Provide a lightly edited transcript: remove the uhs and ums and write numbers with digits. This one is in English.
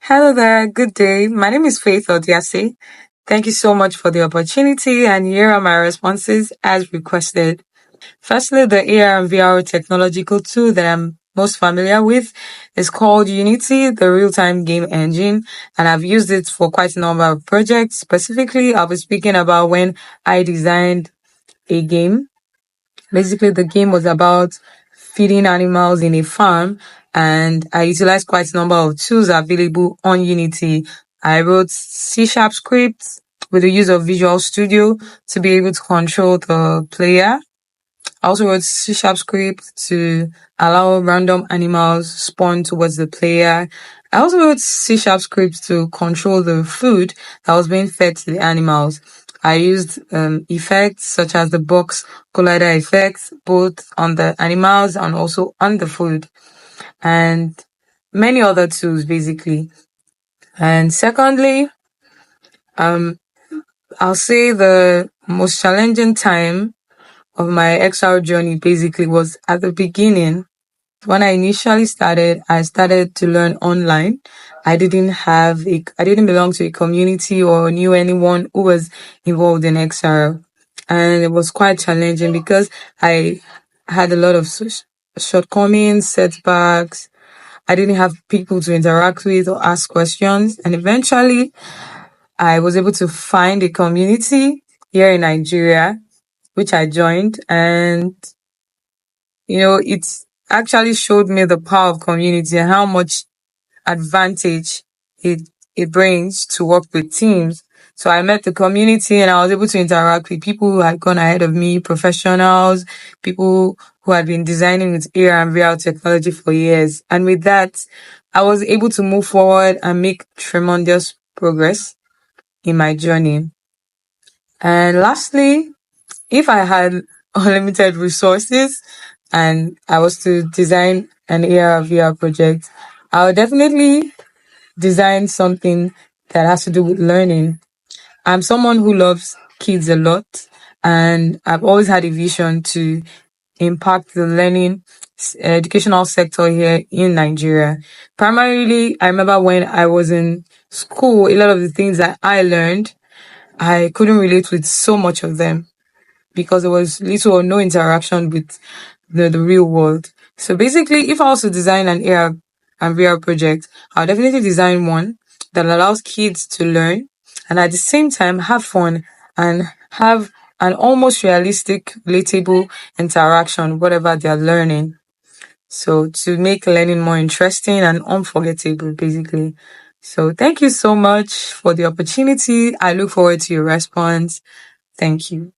Hello there, good day. My name is Faith Odiase. Thank you so much for the opportunity, and here are my responses as requested. Firstly, the AR and VR technological tool that I'm most familiar with is called Unity, the real-time game engine, and I've used it for quite a number of projects. Specifically, I'll be speaking about when I designed a game. Basically, the game was about feeding animals in a farm, and I utilized quite a number of tools available on Unity. I wrote C Sharp scripts with the use of Visual Studio to be able to control the player. I also wrote C Sharp script to allow random animals spawn towards the player. I also wrote C Sharp scripts to control the food that was being fed to the animals. I used effects such as the box collider effects, both on the animals and also on the food, and many other tools basically. And secondly, I'll say the most challenging time of my XR journey basically was at the beginning. When I initially started, I started to learn online. I didn't belong to a community or knew anyone who was involved in XR. And it was quite challenging because I had a lot of shortcomings, setbacks. I didn't have people to interact with or ask questions. And eventually I was able to find a community here in Nigeria, which I joined, and it actually showed me the power of community and how much advantage it brings to work with teams. So I met the community and I was able to interact with people who had gone ahead of me, professionals, people who had been designing with AR and VR technology for years. And with that, I was able to move forward and make tremendous progress in my journey. And lastly, if I had unlimited resources and I was to design an AR VR project, I would definitely design something that has to do with learning. I'm someone who loves kids a lot, and I've always had a vision to impact the learning educational sector here in Nigeria. Primarily, I remember when I was in school, a lot of the things that I learned, I couldn't relate with so much of them because there was little or no interaction with the real world. So basically, if I was to design an AR and VR project, I'll definitely design one that allows kids to learn and at the same time have fun and have an almost realistic, relatable interaction, whatever they're learning. So to make learning more interesting and unforgettable, basically. So thank you so much for the opportunity. I look forward to your response. Thank you.